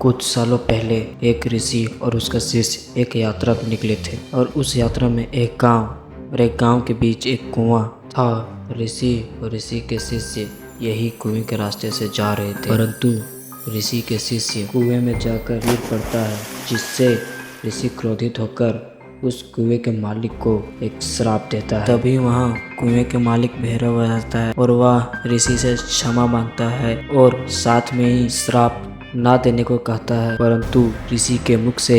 कुछ सालों पहले एक ऋषि और उसका शिष्य एक यात्रा पर निकले थे और उस यात्रा में एक गांव के बीच एक कुआं था। ऋषि और ऋषि के शिष्य यही कुएं के रास्ते से जा रहे थे, परंतु ऋषि के शिष्य कुएं में जाकर गिर पड़ता है, जिससे ऋषि क्रोधित होकर उस कुएं के मालिक को एक श्राप देता है। तभी वहाँ कुएं के मालिक भैरव आ जाता है और वह ऋषि से क्षमा मांगता है और साथ में ही श्राप ना देने को कहता है, परंतु ऋषि के मुख से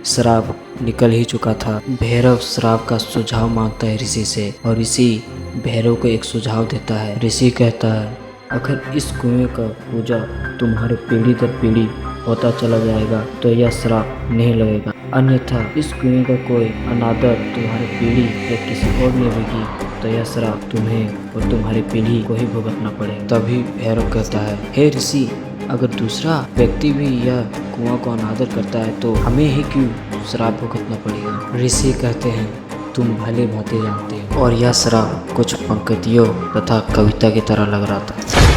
श्राप निकल ही चुका था। भैरव श्राप का सुझाव मांगता है ऋषि से और ऋषि भैरव को एक सुझाव देता है। ऋषि कहता है, अगर इस कुएं का पूजा तुम्हारे पीढ़ी दर पीढ़ी होता चला जाएगा तो यह श्राप नहीं लगेगा, अन्यथा इस कुएं का कोई अनादर तुम्हारी पीढ़ी या किसी और ने होगी तो यह श्राप तुम्हें और तुम्हारी पीढ़ी को ही भुगतना पड़ेगा। तभी भैरव कहता है, हे ऋषि, अगर दूसरा व्यक्ति भी यह कुआं को अनादर करता है तो हमें ही क्यों श्राप भुगतना पड़ेगा। ऋषि कहते हैं, तुम भले भांति जानते हो। और यह श्राप कुछ पंक्तियों तथा कविता की तरह लग रहा था।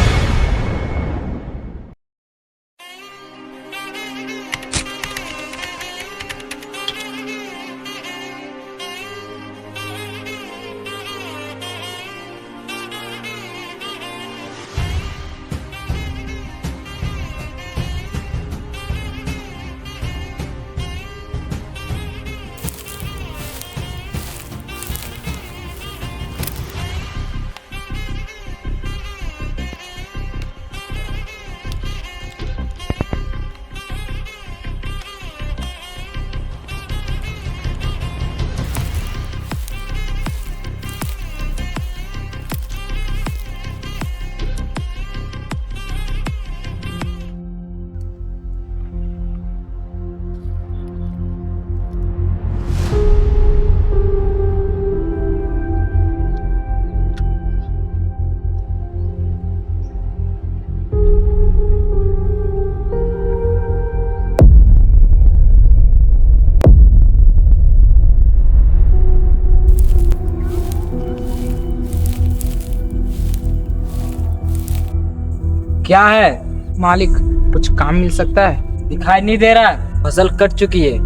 क्या है मालिक, कुछ काम मिल सकता है? दिखाई नहीं दे रहा है, फसल कट चुकी है।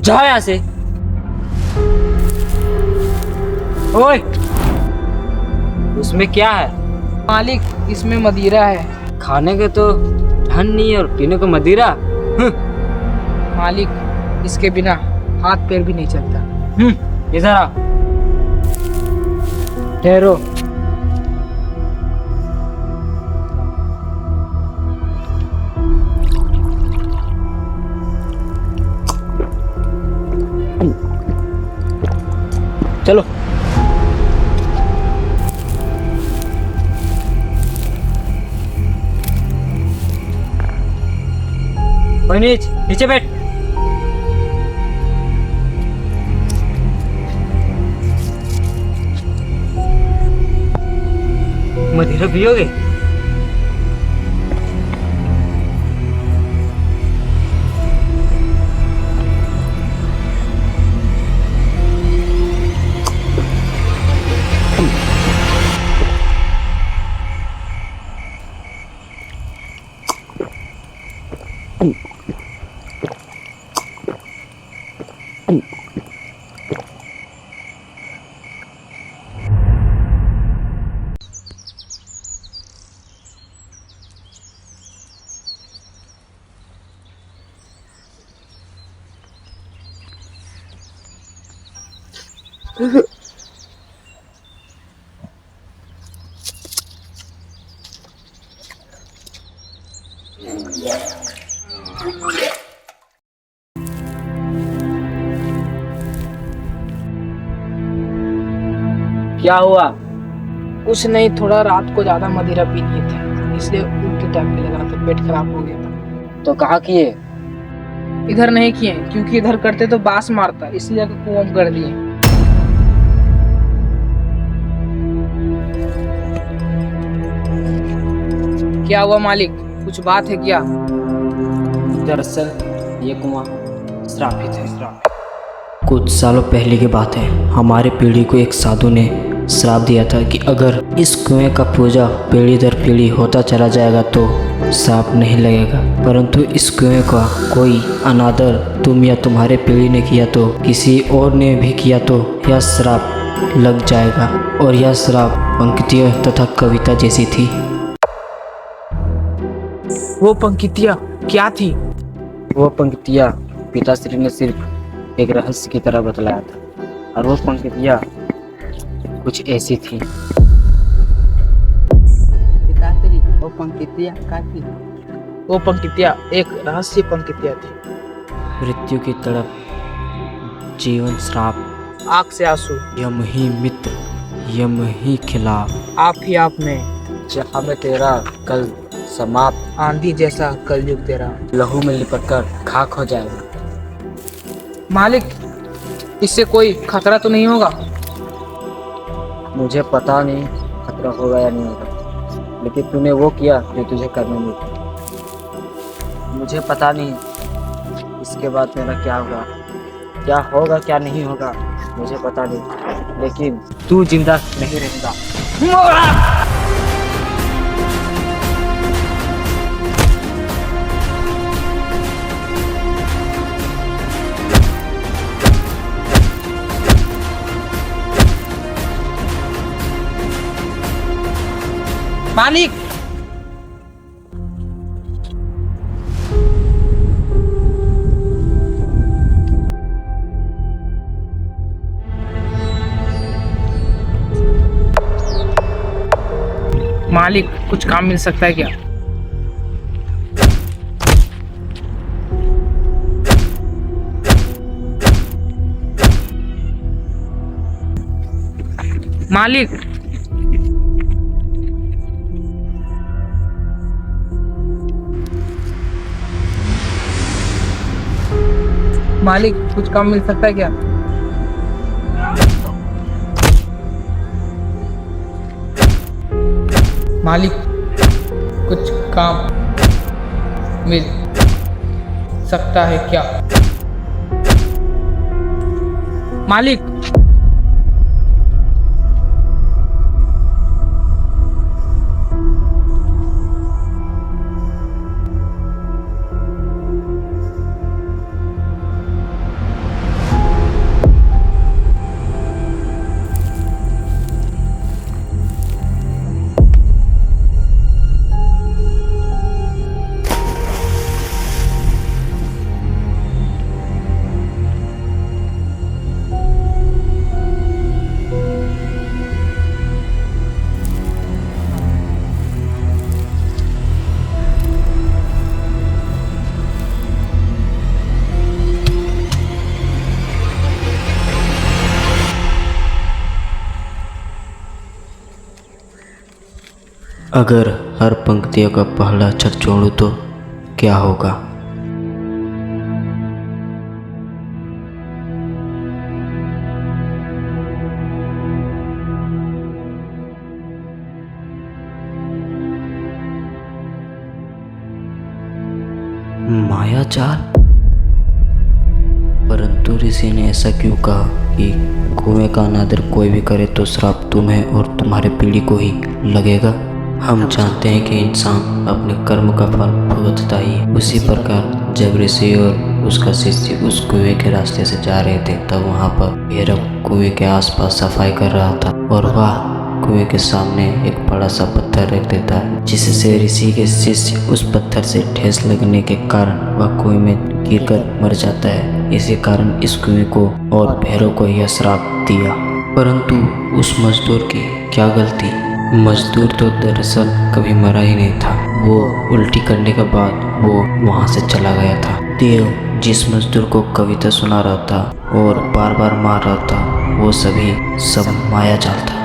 जाओ यहाँ से। ओए, उसमें क्या है? मालिक, इसमें मदिरा है। खाने के तो धन नहीं और पीने को मदिरा। मालिक, इसके बिना हाथ पैर भी नहीं चलता। इधर आ। ठहरो। चलो। नीचे बैठ। मदिरा पियोगे? क्या हुआ? कुछ नहीं, थोड़ा रात को ज्यादा मदिरा पी लिए थे, इसलिए उल्टी टाइम पे लगा था, पेट खराब हो गया था। तो कहाँ किए? इधर नहीं किए, क्योंकि इधर करते तो बास मारता, इसलिए कुआं में कर दिए। क्या हुआ मालिक, कुछ बात है क्या? दरअसल ये कुआं श्रापित है। कुछ सालों पहले की बात है। हमारे पीढ़ी को एक साधु ने श्राप दिया था कि अगर इस कुएं का पूजा पीढ़ी दर पीढ़ी होता चला जाएगा तो श्राप नहीं लगेगा, परंतु इस कुएं का कोई अनादर तुम या तुम्हारे पीढ़ी ने किया तो किसी और ने भी किया तो यह श्राप लग जाएगा। और यह श्राप पंक्तियों तथा कविता जैसी थी। वो पंक्तियाँ क्या थी? वो पंक्तियाँ पिताश्री ने सिर्फ एक रहस्य की तरह बतलाया था, और वो पंक्तियाँ कुछ ऐसी थी। पिताश्री, वो पंक्तियाँ क्या थी? वो पंक्तियाँ एक रहस्य पंक्तियाँ थी। मृत्यु की तड़प, जीवन श्राप, आँख से आंसू, यम ही मित्र यम ही खिलाफ, आप ही आप में, जहाँ में तेरा कल समाप्त, आंधी जैसा कलयुग तेरा, लहू में लिपट कर खाक हो जाएगा। मालिक, इससे कोई खतरा तो नहीं होगा? मुझे पता नहीं खतरा होगा या नहीं होगा, लेकिन तूने वो किया जो तुझे करने में था। मुझे पता नहीं इसके बाद मेरा क्या होगा क्या नहीं होगा, मुझे पता नहीं, लेकिन तू जिंदा नहीं रहेगा। मालिक, मालिक, कुछ काम मिल सकता है क्या? मालिक, मालिक, कुछ काम मिल सकता है क्या? मालिक, कुछ काम मिल सकता है क्या? मालिक, अगर हर पंक्तियों का पहला अक्षर जोड़ूं तो क्या होगा? मायाजाल। परंतु ऋषि ने ऐसा क्यों कहा कि कुएं का अनादर कोई भी करे तो श्राप तुम्हें और तुम्हारे पीढ़ी को ही लगेगा? हम जानते हैं कि इंसान अपने कर्म का फल भुगतता ही है। उसी प्रकार जब ऋषि और उसका शिष्य उस कुएं के रास्ते से जा रहे थे तब वहां पर भैरव कुएं के आसपास सफाई कर रहा था और वह कुएं के सामने एक बड़ा सा पत्थर रख देता है, जिससे ऋषि के शिष्य उस पत्थर से ठेस लगने के कारण वह कुएं में गिरकर मर जाता है। इसी कारण इस कुएं को और भैरव को यह श्राप दिया। परंतु उस मजदूर की क्या गलती? मजदूर तो दरअसल कभी मरा ही नहीं था। वो उल्टी करने के बाद वो वहाँ से चला गया था। देव जिस मजदूर को कविता सुना रहा था और बार बार मार रहा था वो सब मायाजाल था।